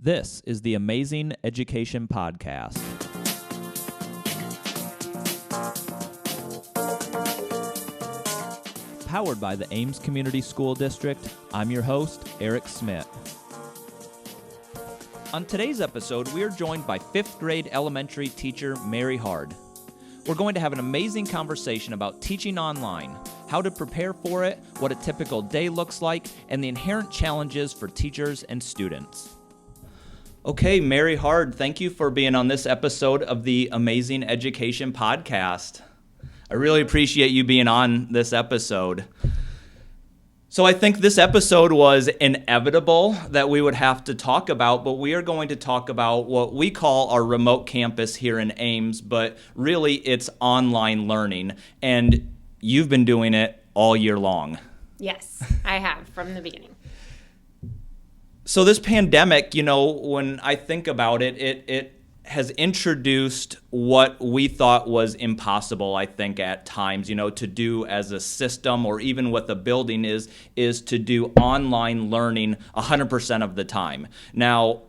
This is the Amazing Education Podcast. Powered by the Ames Community School District, I'm your host, Eric Smith. On today's episode, we are joined by 5th grade elementary teacher Mary Hard. We're going to have an amazing conversation about teaching online, how to prepare for it, what a typical day looks like, and the inherent challenges for teachers and students. Okay, Mary Hard, thank you for being on this episode of the Amazing Education Podcast. I really appreciate you being on this episode. So I think this episode was inevitable that we would have to talk about, but we are going to talk about what we call our remote campus here in Ames, but really it's online learning, and you've been doing it all year long. Yes, I have from the beginning. So this pandemic, when I think about it, it has introduced what we thought was impossible, I think, at times, to do as a system or even with a building is to do online learning 100% of the time. Now,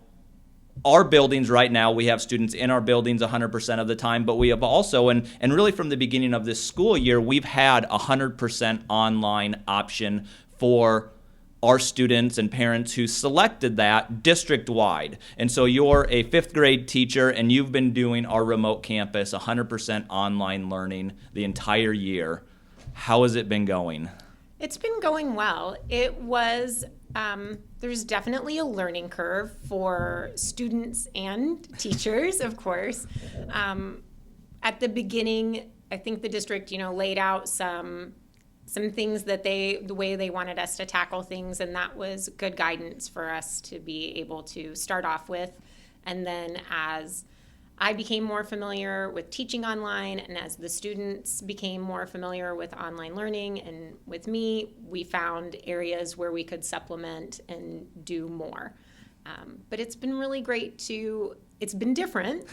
our buildings right now, we have students in our buildings 100% of the time, but we have also, and really from the beginning of this school year, we've had 100% online option for our students and parents who selected that district-wide. And so you're a 5th grade teacher and you've been doing our remote campus 100% online learning the entire year. How has it been going? It's been going well. It was, there's definitely a learning curve for students and teachers, of course. At the beginning, I think the district, laid out some things that the way they wanted us to tackle things, and that was good guidance for us to be able to start off with. And then as I became more familiar with teaching online, and as the students became more familiar with online learning and with me, we found areas where we could supplement and do more. But it's been really great it's been different,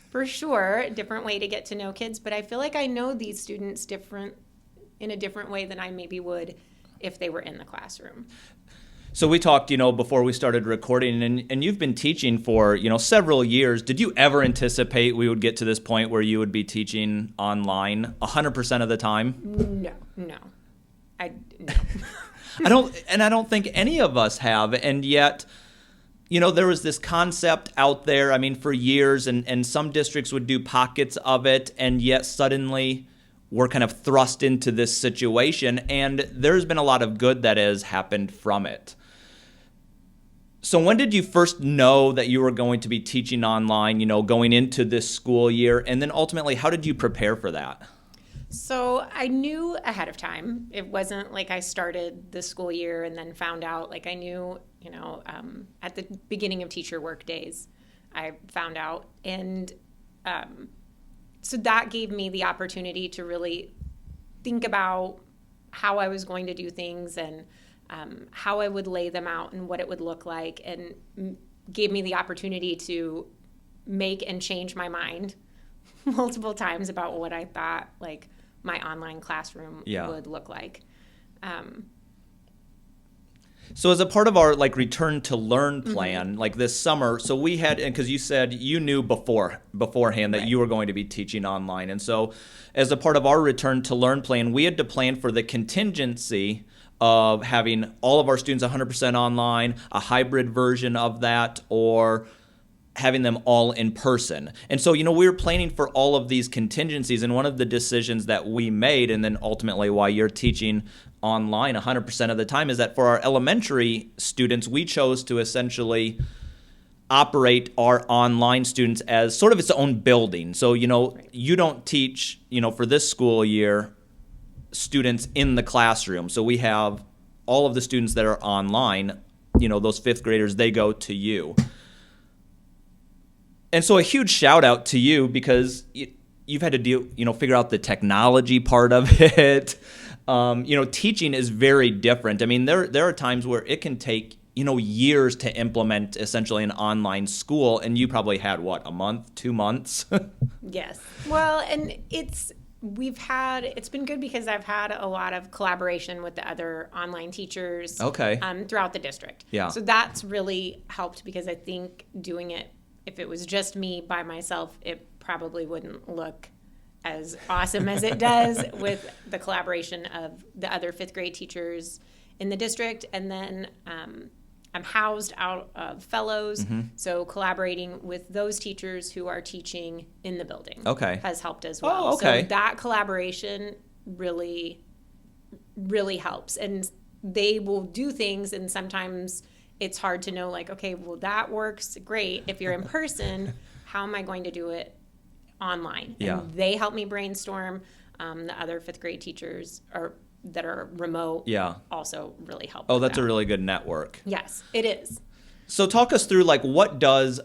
for sure, a different way to get to know kids, but I feel like I know these students in a different way than I maybe would if they were in the classroom. So we talked, before we started recording, and you've been teaching for, several years. Did you ever anticipate we would get to this point where you would be teaching online 100% of the time? No. I don't think any of us have, and yet, there was this concept out there, for years, and some districts would do pockets of it, and yet suddenly we're kind of thrust into this situation, and there's been a lot of good that has happened from it. So when did you first know that you were going to be teaching online, going into this school year, and then ultimately, how did you prepare for that? So I knew ahead of time. It wasn't like I started the school year and then found out. Like I knew, at the beginning of teacher work days, I found out, and so that gave me the opportunity to really think about how I was going to do things and how I would lay them out and what it would look like, and gave me the opportunity to make and change my mind multiple times about what I thought like my online classroom would look like. So as a part of our return to learn plan, this summer, so we had, and because you said you knew beforehand that Right. you were going to be teaching online, and so as a part of our return to learn plan, we had to plan for the contingency of having all of our students 100% online, a hybrid version of that, or having them all in person. And so, we were planning for all of these contingencies, and one of the decisions that we made, and then ultimately why you're teaching online 100% of the time, is that for our elementary students, we chose to essentially operate our online students as sort of its own building. So, Right. you don't teach, for this school year, students in the classroom. So we have all of the students that are online, those 5th graders, they go to you. And so a huge shout out to you, because you've had to figure out the technology part of it. Teaching is very different. There are times where it can take, years to implement essentially an online school, and you probably had, a month, 2 months? Yes. Well, and it's It's been good because I've had a lot of collaboration with the other online teachers Okay. Throughout the district. Yeah. So that's really helped because I think doing it, if it was just me by myself, it probably wouldn't look as awesome as it does with the collaboration of the other fifth grade teachers in the district. And then I'm housed out of fellows, so collaborating with those teachers who are teaching in the building has helped as well. Oh, okay. So that collaboration really, really helps. And they will do things, and sometimes it's hard to know, like, okay, well, that works great. If you're in person, how am I going to do it online? Yeah. And they help me brainstorm. The other fifth grade teachers that are remote also really help. Oh, that's a really good network. Yes, it is. So talk us through, like, what does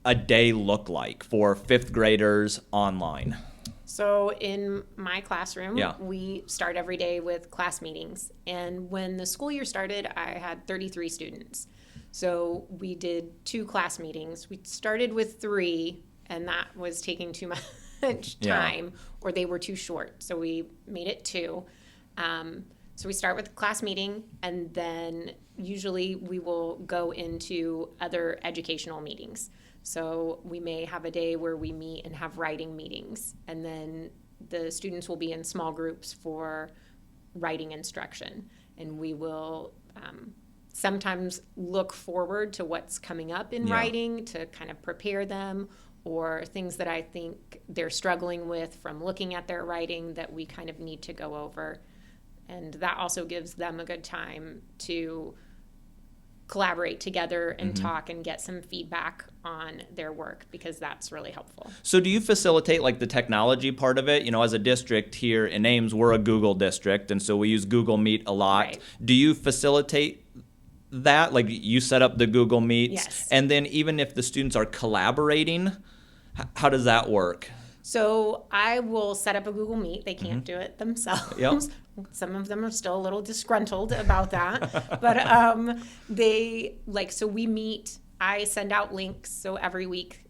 a day look like for fifth graders online? So in my classroom, Yeah. we start every day with class meetings. And when the school year started, I had 33 students. So we did 2 class meetings. We started with 3, and that was taking too much time, or they were too short. So we made it 2. So we start with the class meeting, and then usually we will go into other educational meetings. So we may have a day where we meet and have writing meetings, and then the students will be in small groups for writing instruction. And we will sometimes look forward to what's coming up in writing to kind of prepare them, or things that I think they're struggling with from looking at their writing that we kind of need to go over. And that also gives them a good time to collaborate together and talk and get some feedback on their work, because that's really helpful. So do you facilitate, like, the technology part of it? You know, as a district here in Ames, we're a Google district, and so we use Google Meet a lot. Right. Do you facilitate that? Like, you set up the Google Meets? Yes. And then even if the students are collaborating, how does that work? So I will set up a Google Meet. They can't do it themselves. Yep. Some of them are still a little disgruntled about that. But so we meet. I send out links. So every week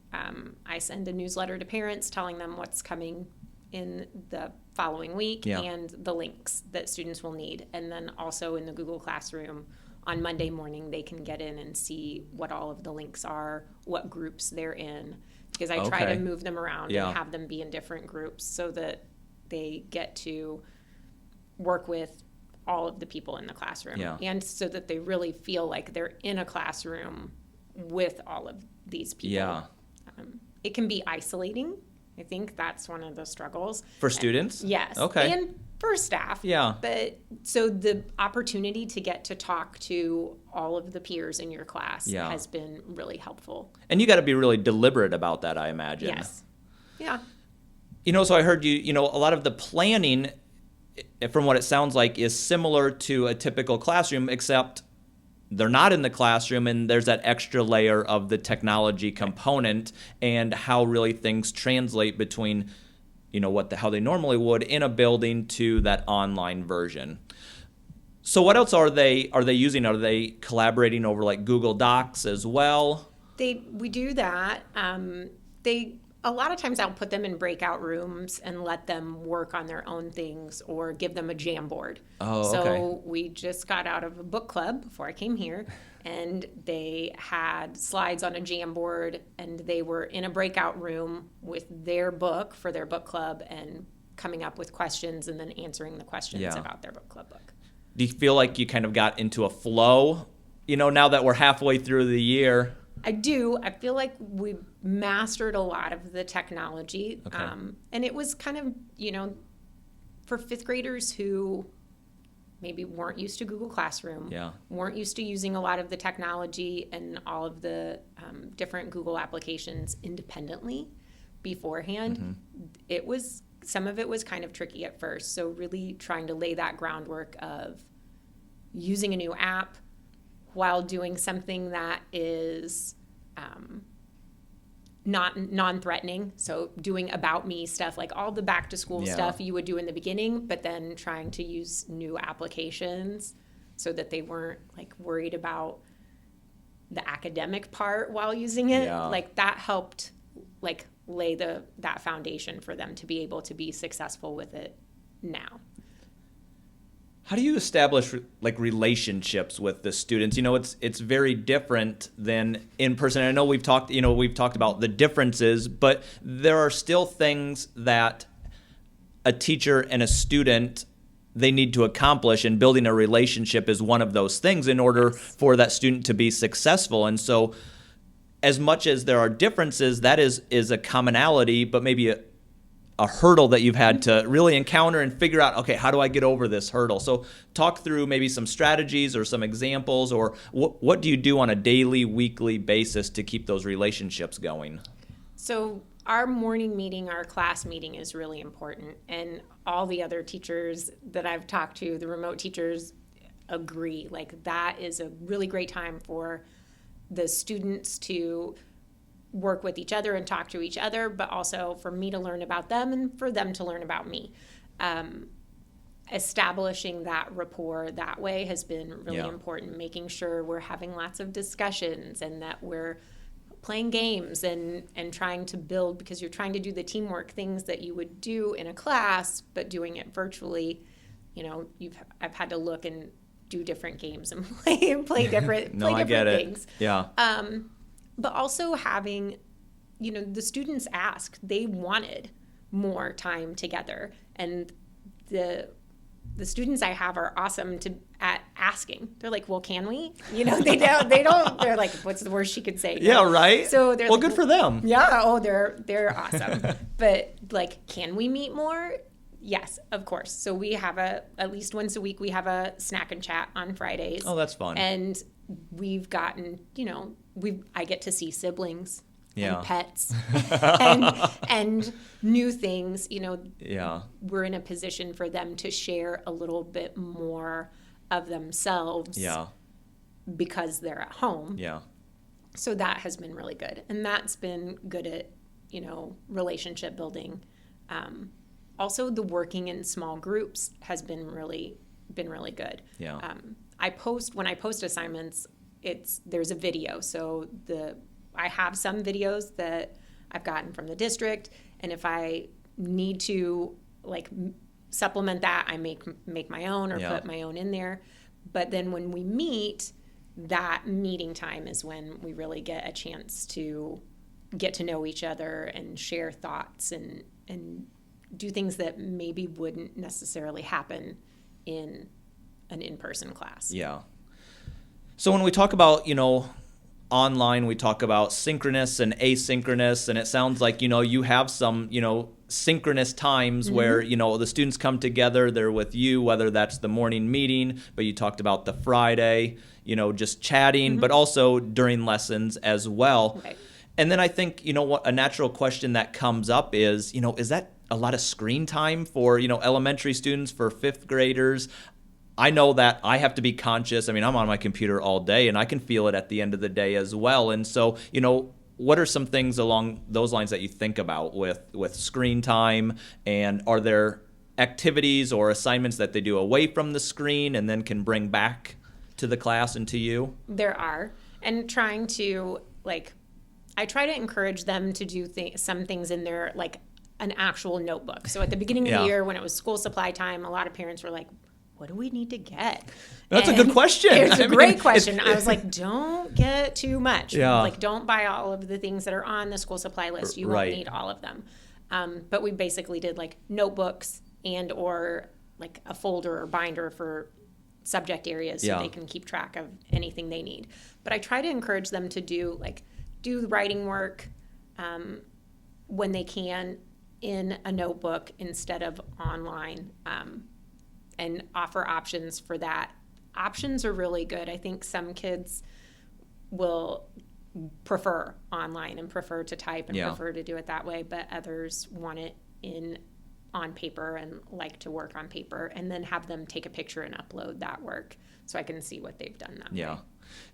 I send a newsletter to parents telling them what's coming in the following week and the links that students will need. And then also in the Google Classroom on Monday morning, they can get in and see what all of the links are, what groups they're in. Because I try to move them around and have them be in different groups so that they get to work with all of the people in the classroom. And so that they really feel like they're in a classroom with all of these people. It can be isolating. I think that's one of the struggles. For students? Yes. Okay. And for staff. Yeah. But so the opportunity to get to talk to all of the peers in your class has been really helpful. And you got to be really deliberate about that, I imagine. Yes. Yeah. You know, so I heard a lot of the planning, from what it sounds like, is similar to a typical classroom, except they're not in the classroom, and there's that extra layer of the technology component and how really things translate between, how they normally would in a building to that online version. So what else are they using? Are they collaborating over, like, Google Docs as well? We do that. A lot of times I'll put them in breakout rooms and let them work on their own things, or give them a Jamboard. Oh, okay. So we just got out of a book club before I came here, and they had slides on a Jamboard, and they were in a breakout room with their book for their book club and coming up with questions and then answering the questions about their book club book. Do you feel like you kind of got into a flow, now that we're halfway through the year? I do. I feel like we mastered a lot of the technology. Okay. And it was kind of, for fifth graders who maybe weren't used to Google Classroom, weren't used to using a lot of the technology and all of the different Google applications independently beforehand. Some of it was kind of tricky at first. So really trying to lay that groundwork of using a new app while doing something that is not non-threatening. So doing about me stuff, like all the back to school stuff you would do in the beginning, but then trying to use new applications so that they weren't, like, worried about the academic part while using it. Like, that helped, like, lay that foundation for them to be able to be successful with it now. How do you establish like relationships with the students? It's very different than in person. I know we've talked about the differences, but there are still things that a teacher and a student, they need to accomplish, and building a relationship is one of those things in order for that student to be successful. And so as much as there are differences, that is a commonality, but maybe a hurdle that you've had to really encounter and figure out, okay, how do I get over this hurdle? So talk through maybe some strategies or some examples, or what do you do on a daily, weekly basis to keep those relationships going? So our morning meeting, our class meeting is really important. And all the other teachers that I've talked to, the remote teachers, agree. Like that is a really great time for the students to work with each other and talk to each other, but also for me to learn about them and for them to learn about me. Establishing that rapport that way has been really important, making sure we're having lots of discussions and that we're playing games and trying to build, because you're trying to do the teamwork things that you would do in a class, but doing it virtually. I've had to look and do different games and play different I get it. things. Yeah. But also having, the students ask, they wanted more time together. And the students I have are awesome at asking. They're like, well, can we? They don't, they're like, what's the worst she could say? Yeah, right? So they're good for them. Yeah, they're awesome. But like, can we meet more? Yes, of course. So we have at least once a week, we have a snack and chat on Fridays. Oh, that's fun. And we've gotten, I get to see siblings and pets and new things, we're in a position for them to share a little bit more of themselves because they're at home. Yeah. So that has been really good. And that's been good at, relationship building. Also, the working in small groups has been really good. Yeah. When I post assignments, there's a video. So I have some videos that I've gotten from the district, and if I need to supplement that, I make my own or put my own in there. But then when we meet, that meeting time is when we really get a chance to get to know each other and share thoughts and do things that maybe wouldn't necessarily happen in an in-person class. Yeah. So when we talk about, online, we talk about synchronous and asynchronous, and it sounds like, you have some, synchronous times where, the students come together, they're with you, whether that's the morning meeting, but you talked about the Friday, just chatting, but also during lessons as well. Right. And then I think, what a natural question that comes up is that a lot of screen time for, elementary students, for fifth graders? I know that I have to be conscious. I mean, I'm on my computer all day, and I can feel it at the end of the day as well. And so, what are some things along those lines that you think about with screen time? And are there activities or assignments that they do away from the screen and then can bring back to the class and to you? There are. And trying to, I try to encourage them to do some things in their, an actual notebook. So at the beginning of the year, when it was school supply time, a lot of parents were like, what do we need to get? That's a good question. It's a great question. I was like, don't get too much. Yeah. Don't buy all of the things that are on the school supply list. You won't need all of them. But we basically did notebooks and or a folder or binder for subject areas so they can keep track of anything they need. But I try to encourage them to do the writing work when they can in a notebook instead of online, and offer options for that. Options are really good. I think some kids will prefer online and prefer to type and prefer to do it that way, but others want it on paper and like to work on paper, and then have them take a picture and upload that work so I can see what they've done that way.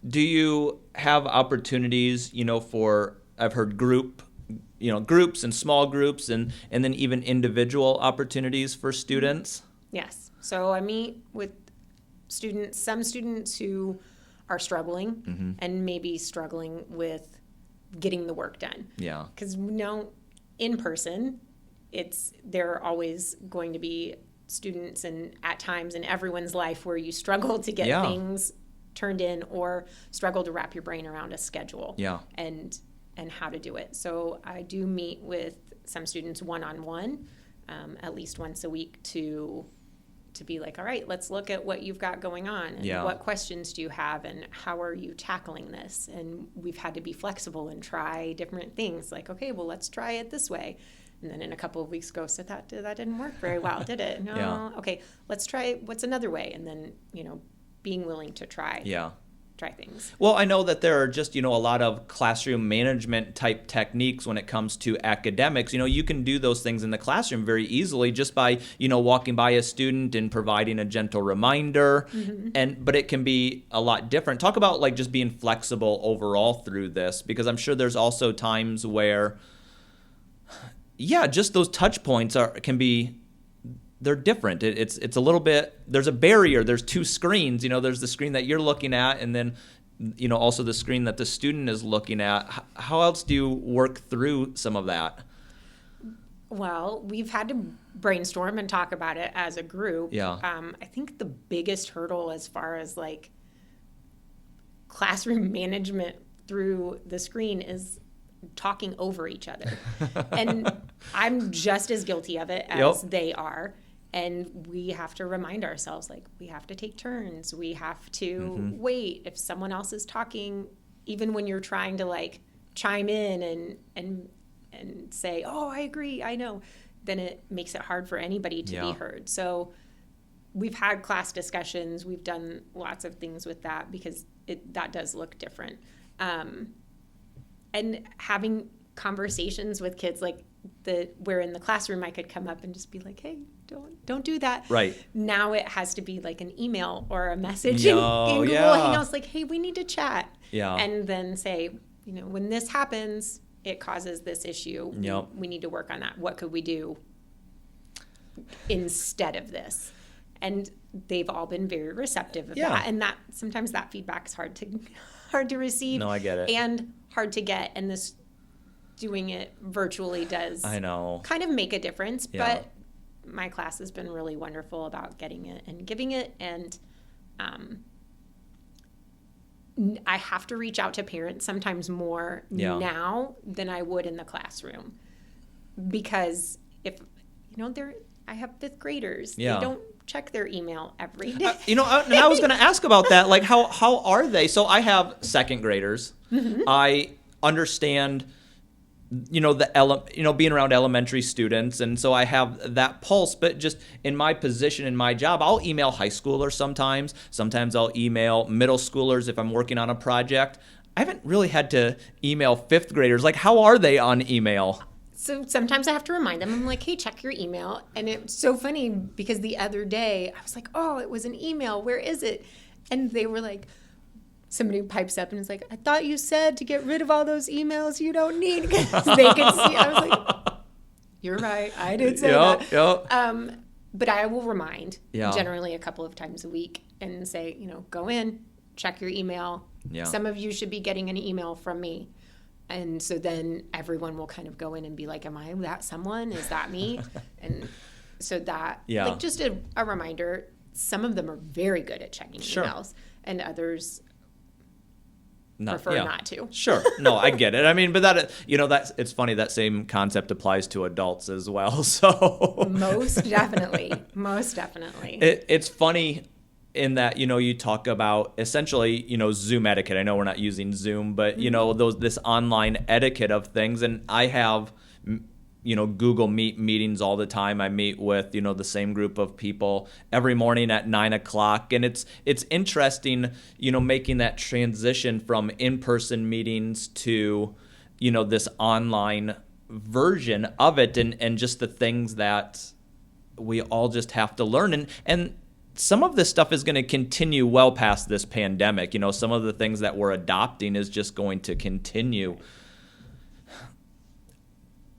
Do you have opportunities, for, I've heard groups and small groups and then even individual opportunities for students? Yes. So I meet with some students who are struggling and maybe struggling with getting the work done. Yeah. Because in person, there are always going to be students and at times in everyone's life where you struggle to get things turned in or struggle to wrap your brain around a schedule and how to do it. So I do meet with some students one-on-one at least once a week to be like, all right, let's look at what you've got going on and what questions do you have and how are you tackling this? And we've had to be flexible and try different things like, okay, well, let's try it this way. And then in a couple of weeks go, so that didn't work very well, did it? No. Okay, let's try what's another way. And then, being willing to try things. Well, I know that there are just, a lot of classroom management type techniques when it comes to academics. You can do those things in the classroom very easily just by, walking by a student and providing a gentle reminder. But it can be a lot different. Talk about like just being flexible overall through this, because I'm sure there's also times where just those touch points they're different. It's a little bit, there's a barrier. There's two screens, there's the screen that you're looking at and then, also the screen that the student is looking at. How else do you work through some of that? Well, we've had to brainstorm and talk about it as a group. I think the biggest hurdle as far as like classroom management through the screen is talking over each other. And I'm just as guilty of it as they are. And we have to remind ourselves, like, we have to take turns. We have to wait. If someone else is talking, even when you're trying to like chime in and say, oh, I agree, I know, then it makes it hard for anybody to be heard. So we've had class discussions. We've done lots of things with that because that does look different. And having conversations with kids like where in the classroom I could come up and just be like, hey, don't do that. Right. Now it has to be like an email or a message in Google Hangouts, like, hey, we need to chat. And then say, when this happens, it causes this issue. We need to work on that. What could we do instead of this? And they've all been very receptive of that. And that sometimes that feedback is hard to receive. No, I get it. And hard to get. And this doing it virtually does kind of make a difference. But my class has been really wonderful about getting it and giving it. And I have to reach out to parents sometimes more now than I would in the classroom. Because if, I have fifth graders. They don't check their email every day. And I was going to ask about that. Like, how are they? So I have second graders. I understand, being around elementary students. And so I have that pulse. But just in my position, in my job, I'll email high schoolers sometimes. Sometimes I'll email middle schoolers if I'm working on a project. I haven't really had to email fifth graders. Like, how are they on email? So sometimes I have to remind them. I'm like, hey, check your email. And it's so funny because the other day I was like, oh, it was an email. Where is it? And they were like, somebody pipes up and is like, I thought you said to get rid of all those emails you don't need. Because they could see. I was like, you're right. I did say that. But I will remind generally a couple of times a week and say, go in, check your email. Some of you should be getting an email from me. And so then everyone will kind of go in and be like, am I that someone? Is that me? And so that, like just a reminder, some of them are very good at checking emails and others prefer not to. Sure. No, I get it. I mean, but that's it's funny, that same concept applies to adults as well. So Most definitely. It's funny in that, you talk about essentially, Zoom etiquette. I know we're not using Zoom, but, this online etiquette of things. And I have, Google Meet meetings all the time. I meet with, the same group of people every morning at 9:00. And it's interesting, making that transition from in-person meetings to, this online version of it and just the things that we all just have to learn. And some of this stuff is going to continue well past this pandemic. Some of the things that we're adopting is just going to continue.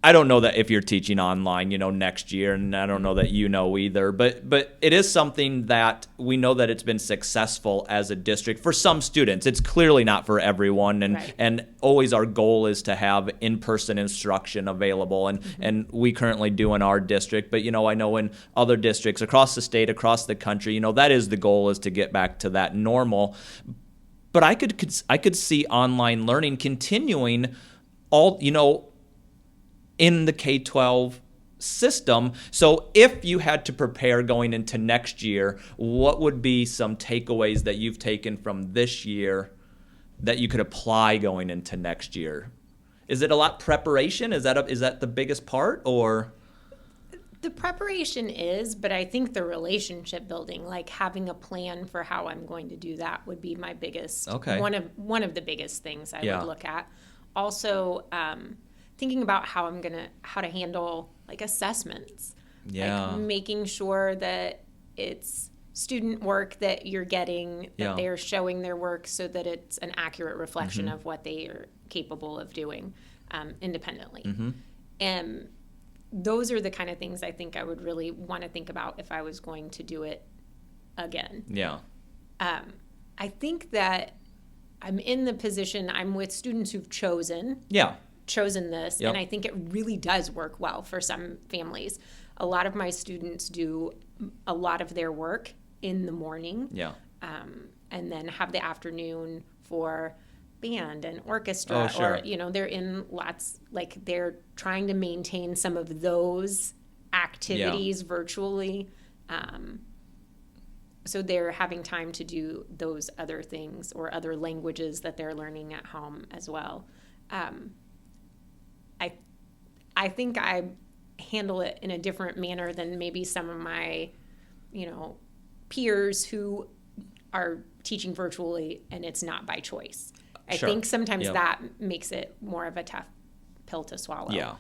I don't know that if you're teaching online, next year, and I don't know that either, but it is something that we know that it's been successful as a district for some students. It's clearly not for everyone, and Right. and always our goal is to have in-person instruction available, and we currently do in our district, but I know in other districts across the state, across the country, that is the goal, is to get back to that normal. But I could see online learning continuing all, in the K-12 system. So if you had to prepare going into next year, what would be some takeaways that you've taken from this year that you could apply going into next year? Is it a lot preparation? Is that the biggest part, or? The preparation is, but I think the relationship building, like having a plan for how I'm going to do that, would be my biggest, Okay. one of the biggest things I Yeah. would look at. Also, thinking about how to handle like assessments, Yeah. like making sure that it's student work that you're getting, that Yeah. they're showing their work so that it's an accurate reflection of what they are capable of doing independently. And those are the kind of things I think I would really want to think about if I was going to do it again. Yeah. I think that I'm in the position, I'm with students who've chosen Yeah. this, Yep. and I think it really does work well for some families. A lot of my students do a lot of their work in the morning, Yeah. and then have the afternoon for band and orchestra, Oh, sure. or they're in lots, like they're trying to maintain some of those activities virtually, so they're having time to do those other things or other languages that they're learning at home as well. I think I handle it in a different manner than maybe some of my, peers who are teaching virtually and it's not by choice. I Sure. think sometimes Yep. that makes it more of a tough pill to swallow. Yeah.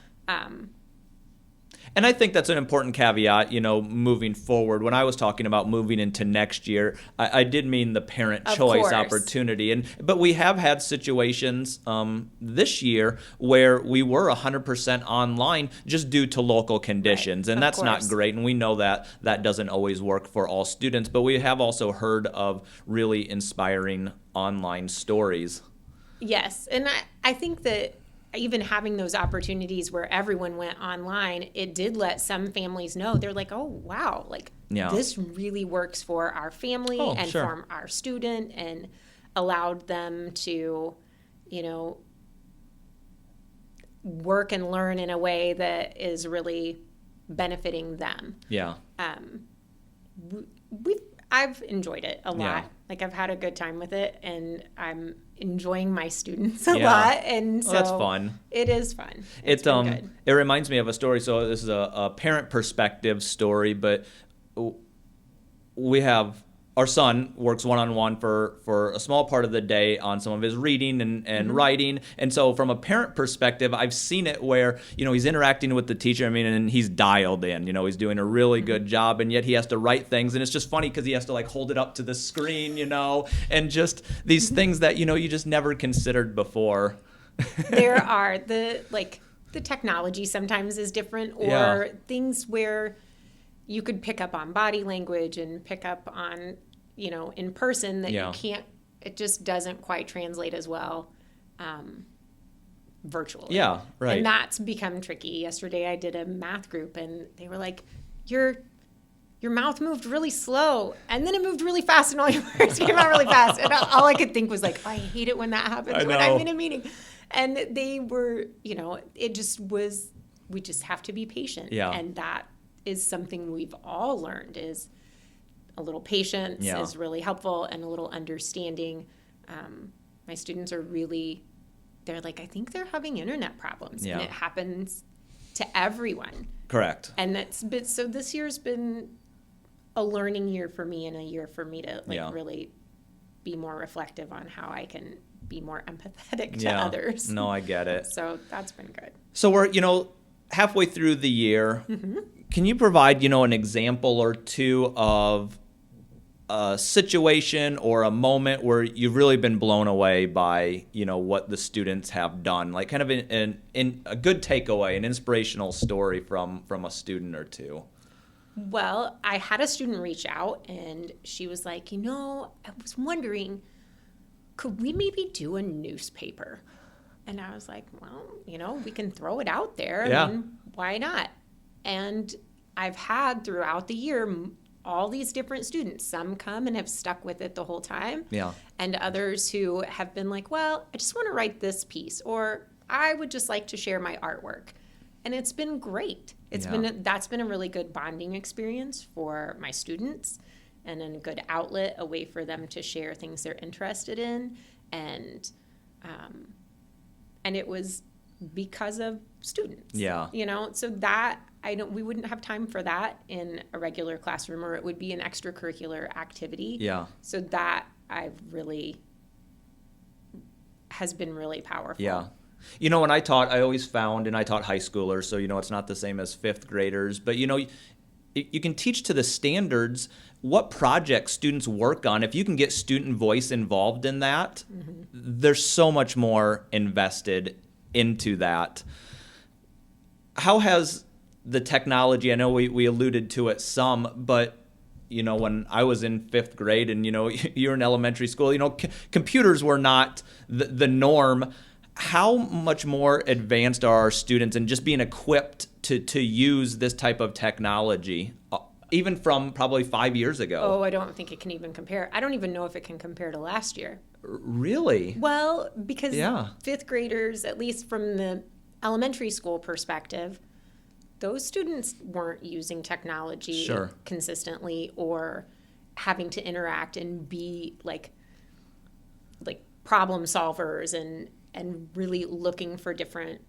And I think that's an important caveat, moving forward. When I was talking about moving into next year, I did mean the parent Of choice course. opportunity. But we have had situations this year where we were 100% online just due to local conditions. Right. And Of that's not course. great. And we know that that doesn't always work for all students. But we have also heard of really inspiring online stories. Yes, and I think that even having those opportunities where everyone went online, it did let some families know. They're like, oh, wow, like Yeah. this really works for our family Oh, and sure. for our student, and allowed them to, work and learn in a way that is really benefiting them. Yeah. I've enjoyed it a lot. Yeah. Like I've had a good time with it, and I'm enjoying my students a Yeah. lot. And so That's fun. It is fun. It's been good. It reminds me of a story. So this is a parent perspective story, but we have our son works one-on-one for a small part of the day on some of his reading and writing. And so from a parent perspective, I've seen it where, he's interacting with the teacher. and he's dialed in, he's doing a really good job, and yet he has to write things. And it's just funny because he has to like hold it up to the screen, and just these things that, you just never considered before. There are the technology sometimes is different, or Yeah. things where you could pick up on body language and pick up on, in person that Yeah. you can't, it just doesn't quite translate as well virtually. Yeah, right. And that's become tricky. Yesterday I did a math group and they were like, your mouth moved really slow and then it moved really fast and all your words came out really fast. And all I could think was like, I hate it when that happens when I'm in a meeting. And they were, it just was, we just have to be patient. Yeah. And that is something we've all learned, is a little patience is really helpful, and a little understanding. My students are really, they're like, I think they're having internet problems. Yeah. And it happens to everyone. Correct. And so this year's been a learning year for me, and a year for me to really be more reflective on how I can be more empathetic to others. No, I get it. So that's been good. So we're, halfway through the year. Mm-hmm. Can you provide, an example or two of a situation or a moment where you've really been blown away by, what the students have done, like kind of in a good takeaway, an inspirational story from a student or two? Well, I had a student reach out and she was like, I was wondering, could we maybe do a newspaper? And I was like, well, we can throw it out there. Yeah. I mean, why not? And I've had throughout the year all these different students. Some come and have stuck with it the whole time. Yeah. And others who have been like, well, I just want to write this piece, or I would just like to share my artwork. And it's been great. That's been a really good bonding experience for my students, and a good outlet, a way for them to share things they're interested in. And it was because of students. Yeah. So that we wouldn't have time for that in a regular classroom, or it would be an extracurricular activity. Yeah. So that has been really powerful. Yeah. When I taught, I always found, and I taught high schoolers, so, it's not the same as fifth graders, but, you can teach to the standards what projects students work on. If you can get student voice involved in that, mm-hmm. there's so much more invested into that. How has the technology, I know we alluded to it some, but when I was in fifth grade and, you're in elementary school, computers were not the norm. How much more advanced are our students in just being equipped to use this type of technology, even from probably 5 years ago? Oh, I don't think it can even compare. I don't even know if it can compare to last year. Really? Well, because fifth graders, at least from the elementary school perspective, those students weren't using technology consistently, or having to interact and be like problem solvers and really looking for different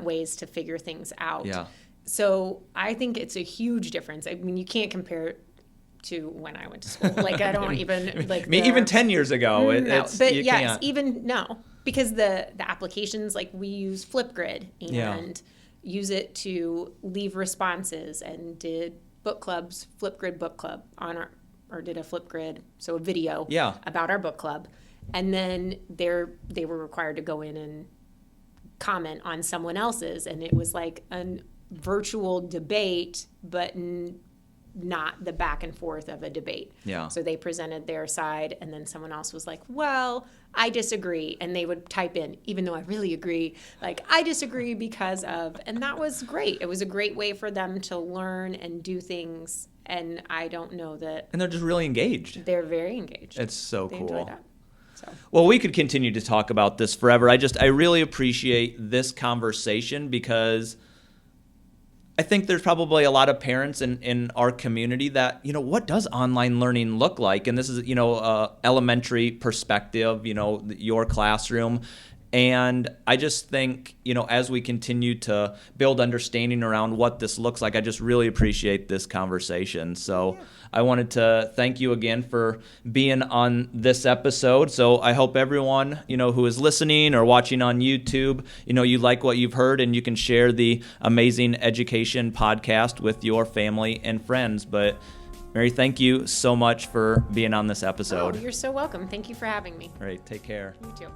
ways to figure things out. Yeah. So I think it's a huge difference. I mean, you can't compare it to when I went to school. Like, I don't even like. Even 10 years ago, can't. Even no, because the applications, like, we use Flipgrid and use it to leave responses, and did Flipgrid book club did a Flipgrid, so a video about our book club. And then they were required to go in and comment on someone else's, and it was like a virtual debate, but not the back and forth of a debate. Yeah. So they presented their side, and then someone else was like, well, I disagree. And they would type in, even though I really agree, like, I disagree because of, and that was great. It was a great way for them to learn and do things. And I don't know that. And they're just really engaged. They're very engaged. It's so they cool. Enjoy that. So. Well, we could continue to talk about this forever. I really appreciate this conversation, because I think there's probably a lot of parents in our community that, what does online learning look like? And this is, elementary perspective, your classroom. And I just think, as we continue to build understanding around what this looks like, I just really appreciate this conversation. So I wanted to thank you again for being on this episode. So I hope everyone, who is listening or watching on YouTube, you like what you've heard, and you can share the Amazing Education podcast with your family and friends. But Mary, thank you so much for being on this episode. Oh, you're so welcome. Thank you for having me. All right, take care. You too.